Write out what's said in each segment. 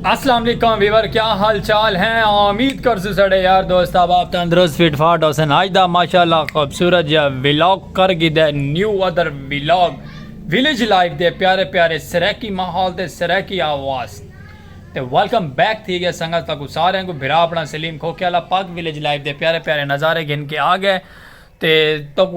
अस्सलाम वालेकुम वीवर, क्या हाल चाल हैं। उम्मीद कर सड़े यार दोस्त अब आप तंदुरुस्त फिट फाट होसन। आज दा माशाल्लाह खूबसूरत या व्लॉग कर गिदे new other vlog village life दे प्यारे प्यारे सरैकी माहौल ते सरैकी आवाज़ ते वेलकम बैक थी गया संगत तक सारे को भिरा अपना सलीम खोख्याला पाक विलेज लाइफ दे प्यारे प्यारे नज़ारे गिन के आ गए ते तक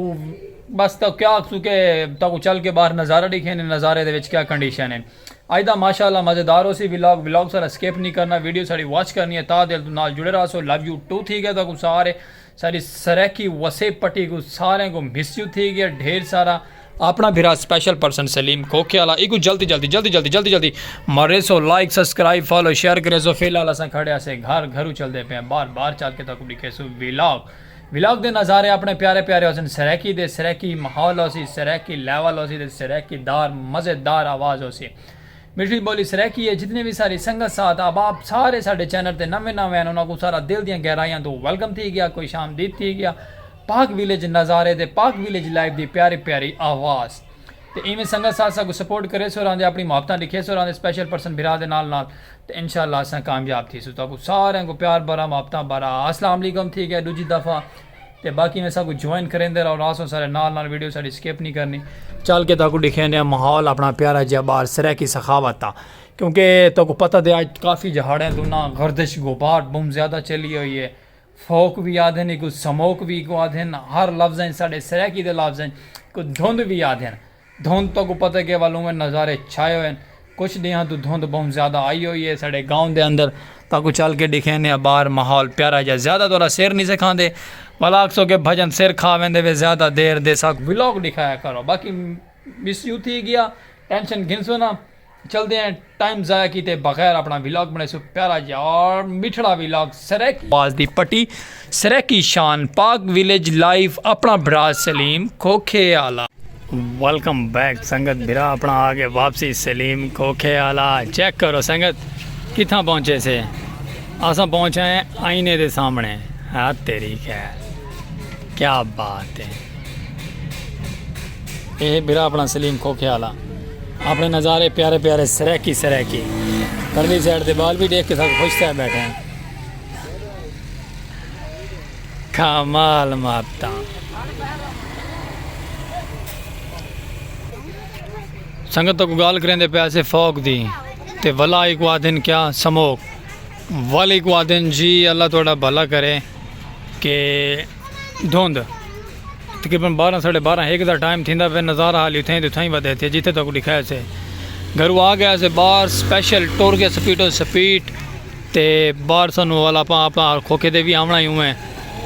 बस तो क्या सुके तक चल के बाहर नज़ारा दिखे ने नज़ारे दे विच क्या कंडीशन है। अज का माशाल्लाह मज़ेदार हो सी व्लॉग सारा स्किप नहीं करना, वीडियो सारी वॉच करनी है ता दिल नाल जुड़े रहा सो। लव यू टू थी गया तो सारे सारी सरैकी वसे पट्टी को सारे को मिस यू थी गया ढेर सारा। अपना भिरा स्पेशल पर्सन सलीम खोख्याला इको जल्दी जल्दी जल्दी जल्दी जल्दी जल्दी मारे so like subscribe follow share करे सो। फिलहाल अस खड़े से घर चलते पे बार बार चल के तक दिखे सो व्लॉग दे नज़ारे अपने प्यारे प्यारे हो सरैकी दे सरैकी माहौल हो सी सरैकी लैवल हो सी सरैकी दार मज़ेदार आवाज़ हो सी मिठी बोली सरैकी है। जितने भी सारी संगत साथ अब आप सारे साढ़े चैनल पर नवे नवे उन्होंने को सारा दिल दियाँ गहराइयां तो वेलकम थी गया, कोई शामदीद थी गया। पाक विलेज नज़ारे दे पाक विलेज लाइफ की प्यारी प्यारी आवाज़ तो इवें संगत साथ सब सपोर्ट करे सो रहा अपनी मुहब्बत लिखे सो रहा स्पेशल पर्सन भिरा दे नाल तो इंशाअल्लाह अस कामयाब थी सो। तो सारे को प्यार भरा मुहब्बत भरा अस्सलाम वालेकुम थी गया दूजी दफ़ा तो बाकी में सब ज्वाइन करेंदे रहो रासों सारे नाल वीडियो सारी स्किप नहीं करनी। चल के तक दिखे ने माहौल अपना प्यारा जहा बाहर सरैकी सखावत था क्योंकि तो को पता दे आज काफ़ी जहाड़े तो ना गर्दिश गुबार बहुत ज़्यादा चली हुई है। फोक भी याद है कुछ समोक भी को आधे हर लफ्ज़ हैं साढ़े सरैकी के लफ्ज़ हैं कुछ धुंध भी याद है। धुंध तो को पता के वालों में नज़ारे छाए हुए कुछ दिया तो धुंध बहुत ज़्यादा आई हुई है साढ़े गाँव के अंदर ताकू चल के दिखे ने बाहर माहौल प्यारा जा ज़्यादा थोड़ा सिर नहीं से खाते वाला सो के भजन सिर खा वेंदे वे ज़्यादा देर दे सा व्लॉग दिखाया करो। बाकी मिस यू थी गया टेंशन घिनसो ना चलते हैं टाइम ज़ाया किते बगैर अपना व्लॉग बने सो प्यारा जा और मिठड़ा व्लॉग सरैकी आवाज़ दी पट्टी सरैकी शान पाक विलेज लाइफ अपना भरा सलीम खोख्याला। वेलकम बैक संगत भिरा अपना आगे वापसी सलीम खोख्याला। चेक करो संगत कितना पहुँचे से असा पहुँचे हैं आईने के सामने। हाँ तेरी खैर क्या बात है। ये भिरा अपना सलीम खोख्याला अपने नज़ारे प्यारे प्यारे सरैकी सरैकी करली साइड के बाल भी देख के सब खुश थे बैठे हैं। कमाल मापता संगत तो गाल करें पैसे फोक दी ते वला एक आदिन क्या समोक वाले को आदिन जी अल्लाह थोड़ा भला करे कि धुंध तकरीबन 12 साढ़े 12 एक का टाइम थी फिर नज़ारा हाली उथें तो ही वधे थे जिथे तक दिखाया से घर आ गया से बाहर स्पेशल टुर गया स्पीडो स्पीड ते बाहर सूँ वाला आप खोखे दे भी आमना ही हुए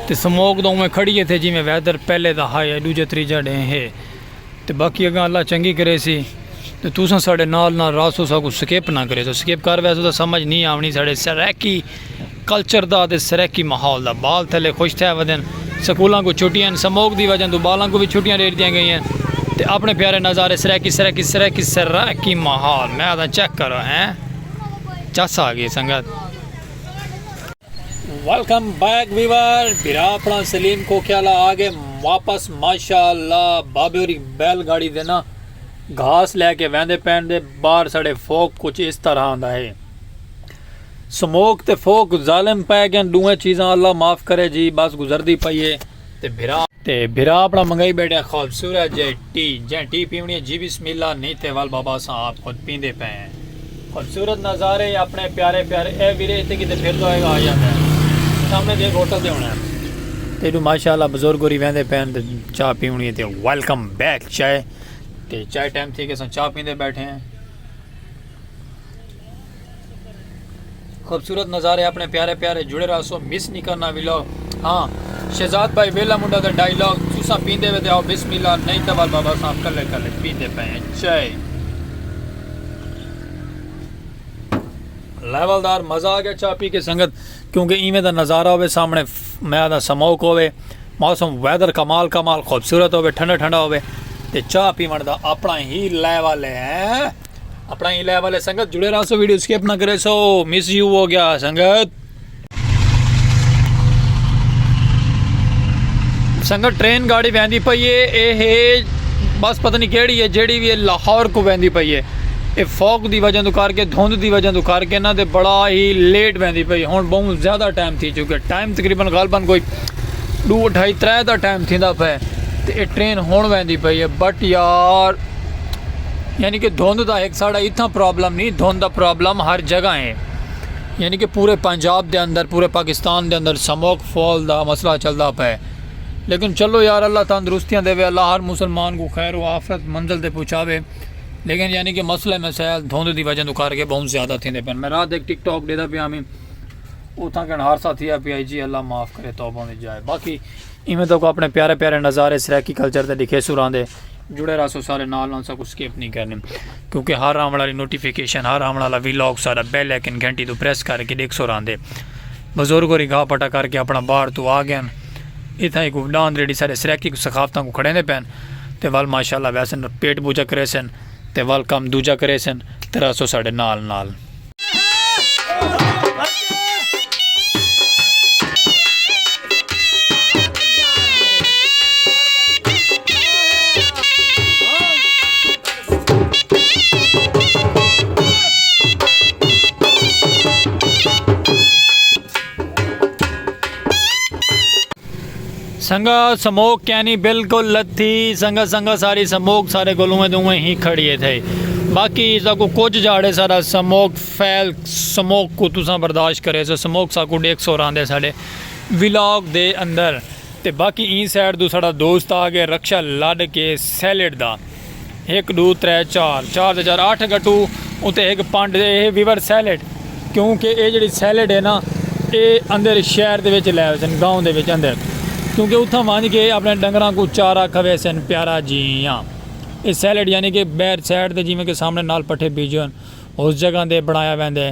तो स्मोक तो उमें खड़ी थे जिमें वैदर पहले तो हाई है दूजे त्रीजा डे है तो बाकी अगर अल्लाह चंगी करे सी तो तुसा साढ़े नाल रासो सा कुछ स्किप ना करे तो स्किप कर वैसे तो समझ नहीं आवनी साढ़े सरैकी कल्चर का तो सरैकी माहौल का बाल थले खुश थे वदन स्कूलों को छुट्टियां समोक की वजह तो बालों को भी छुट्टियां दे दी गई हैं तो अपने प्यारे नज़ारे सरैकी सरैकी सरैकी सरैकी माहौल मैं तो चेक करो हैं चस आ गई संगत। वेलकम बैक वीवर भिरा अपना सलीम खोख्याला आगे वापस माशाल्लाह बाबेरी बैलगाड़ी देना घास लैके वहदे पैन दे बाहर साढ़े फोक कुछ इस तरह आंदा है। स्मोक ते फोक जालिम पै गए दुए चीज़ा अल्लाह माफ़ करे जी बस गुजरती पई है ते भिरा अपना मंगाई बैठे खूबसूरत जे टी पीवनी जी बिस्मिल्लाह नहीं ते वाल बाबा सा आप खुद पींदे पे हैं। खूबसूरत नज़ारे अपने प्यारे प्यारे ए वीरे इतने कितने फिर तो आ जाता है सामने देख होटल से होना है तेरू माशाल्लाह बुजुर्ग होरी वहदे पैन चाह पीवनी है। वेलकम बैक चाय टाइम थी कि चाह पींदे बैठे हैं। खूबसूरत नज़ारे अपने प्यारे प्यारे जुड़े रहो सो मिस नहीं करना व्लॉग। हाँ शहजाद भाई वेला मुंडा का डायलॉग तुसा पींदे वे आओ बिस्मिल्लाह नहीं तवाल बाबा साहब कले पींदे पे चाय लेवलदार मज़ा आ गया चाह पी के संगत क्योंकि इवें का नज़ारा हो सामने मैं दा समोक होवे मौसम वैदर कमाल कमाल खूबसूरत हो ठंडा ठंडा हो चाह पीवन का अपना ही लेवल है अपना ही लेवल है। संगत जुड़े रहो सो वीडियो स्किप ना करे सो मिस यू हो गया संगत ट्रेन गाड़ी वहदी पई है बस पता नहीं केड़ी है जेड़ी भी लाहौर को वहदी पई है ਇਹ ਫੌਗ ਦੀ ਵਜ੍ਹਾ ਤੋਂ ਕਰਕੇ ਧੁੰਦ ਦੀ ਵਜ੍ਹਾ ਤੋਂ ਕਰਕੇ ਇਹਨਾਂ ਦੇ ਬੜਾ ਹੀ ਲੇਟ ਪੈਂਦੀ ਪਈ ਹੁਣ ਬਹੁਤ ਜ਼ਿਆਦਾ ਟਾਈਮ थी चुके टाइम तकरीबन गालबन कोई 2 2:30 3 ਦਾ टाइम थींदा पे ते ये ट्रेन हुण वेंदी पई है बट यार यानी कि धुंद का एक साढ़ा इतना प्रॉब्लम नहीं धुंद का प्रॉब्लम हर जगह है यानी कि पूरे पंजाब के अंदर पूरे पाकिस्तान के अंदर स्मोक फॉल का मसला चलता पे लेकिन चलो यार अल्लाह तंदुरुस्तियाँ देवे अल्लाह हर मुसलमान को खैर व आफत मंजिल ते पहुँचावे लेकिन यानी कि मसले मसाइल धुंद की वजह तो करके बहुत ज़्यादा थी पे मैं रात एक टिकटॉक देता पिया मैं उतना कहना हादसा थी पिया जी अल्लाह माफ़ करे तौबा में जाए बाकी इवें तो अपने प्यारे प्यारे नज़ारे सराकी कल्चर से दिखे सुरांदे जुड़े रहो सारे नाल सब कुछ स्किप नहीं करने क्योंकि हर आने वाली नोटिफिकेशन हर आने वाला वीलॉग सारा बेल आइकन घंटी तो प्रेस करके देख सुरांदे बजुर्ग और घाह पटा करके अपना बाहर तो आ गए इतना एक डांद रेडी सारे सराकी सखावत को खड़े पैन तो वल माशाल्लाह वैसे पेट पूजा करे सन तो वल कम दूजा करे सन तरह सो साढ़े नाल नाल संगा स्मोक कैनी बिल्कुल लथी संगा संगा सारी स्मोक सारे गोलुएं दुएं ही खड़िए थे बाकी साकू कुछ जाड़े सारा स्मोक फैल स्मोक को तुसा बर्दाश्त करे सो स्मोक साकू देख सो रांदे साढ़े विलॉग दे अंदर ते बाकी ई साइड तो साड़ा दोस्त आ गए रक्षा लड़ के सैलेड दा 1 2 3 4 4 ते 4 8 गट्टू उत्ते एक पंड ये विवर सैलेड क्योंकि ये जी सैलेड है ना ये अंदर शहर दे विच लै सन गाँव दे विच अंदर क्योंकि उतना वंज के अपने डंगर को चारा खवे सन प्यारा जी हाँ ये सैलेड यानी कि बैर साइड से जिमें कि सामने नाल पट्ठे बीजन उस जगह दे बनाया वैंदे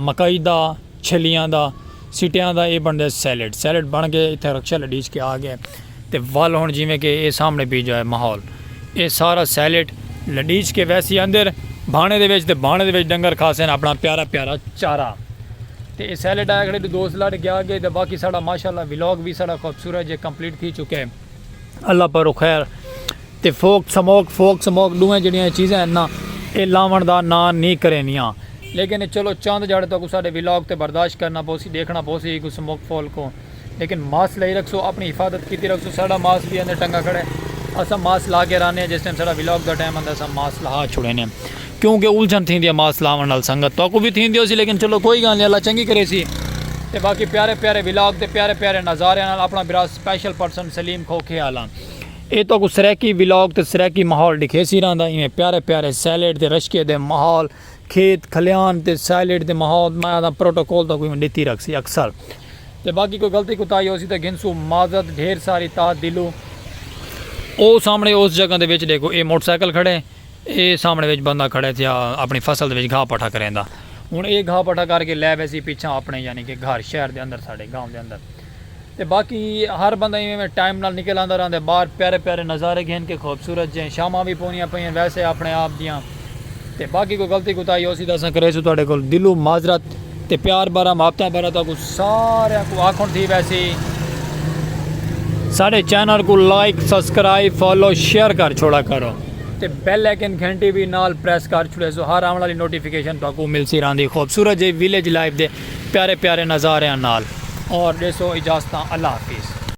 मकई का छलियां का सीटियां का ये बनते सैलेड बन के इतने रक्षा लडीच के आ गए तो वल हुण जिमें कि ये सामने बीजा है माहौल ये सारा सैलेड लडीच के वैसे अंदर भाने दे विच ते भाने दे विच डंगर खासे अपना प्यारा प्यारा चारा तो ये सैलेड आया खड़े दोस्त लड़ के आ गए तो बाकी साड़ा माशाल्लाह विलॉग भी साड़ा खूबसूरत जो कंप्लीट थी चुके हैं अल्लाह पर खैर तो फोक स्मोक दुएं जड़ियाँ चीज़ां ना ये लावन का ना नहीं करेनियाँ लेकिन चलो चंद जड़ तक साढ़े विलॉग तो बर्दाश्त करना पोसी देखना पोसी कुछ स्मोक फॉल को लेकिन मास्क लाई रखसो अपनी हिफाजत की रखसो साड़ा मास्क भी अंदर टंगा खड़े अस मास्क ला के रहने जिस टाइम साड़ा विलॉग का टाइम आंदा अस मास्क ला छुड़े ने क्योंकि उलझन थी मास्क लावन नाल संगत तो भी थी सी लेकिन चलो कोई गल नहीं अल्लाह चंगी करे सी ते बाकी प्यारे प्यारे विलॉग ते प्यारे प्यारे नज़ारे नाल अपना बिरा स्पैशल पर्सन सलीम खोखे आला ये तो कुछ सराकी विलॉग ते सराकी माहौल दिखे सी रहा इवें प्यारे प्यारे सैलेड ते रशके दे माहौल खेत खलियान ते सैलेड दे माहौल मैं प्रोटोकॉल तो कोई नीति रख सी अक्सर ते बाकी कोई गलती कुताई हो सी तो गिनसू माजत ढेर सारी ता दिलू ओ सामने उस जगह दे विच देखो ये मोटरसाइकिल खड़े ये सामने विच बंदा खड़े थे अपनी फसल दे विच घाह पट्ठा करेंदा हुण ये घाह पट्ठा करके लै वैसी पिछा अपने यानी कि घर शहर के अंदर साढ़े गाँव के अंदर तो बाकी हर बंदा इवें टाइम नाल निकल आंदा रहिंदा बाहर प्यारे प्यारे नज़ारे घेन के खूबसूरत जे शामां भी पौनियां पईयां वैसे अपने आप दियां ते बाकी कोई गलती कुताई हो सी तां असां करे सो तुहाडे कोल दिलों माजरत ते प्यार बारा मुहब्बतां बारा तो सारे को आखण थी वैसी साढ़े चैनल को लाइक सब्सक्राइब फॉलो शेयर कर छोड़ा करो तो बैल आइकन घंटी भी नाल प्रेस कर छुड़े सो हर आने वाली नोटिफिकेशन तो मिल सी रही खूबसूरत जी विलेज लाइफ दे प्यारे प्यारे नज़ारे नाल और देसो इजाज़त अल्लाह हाफिज़।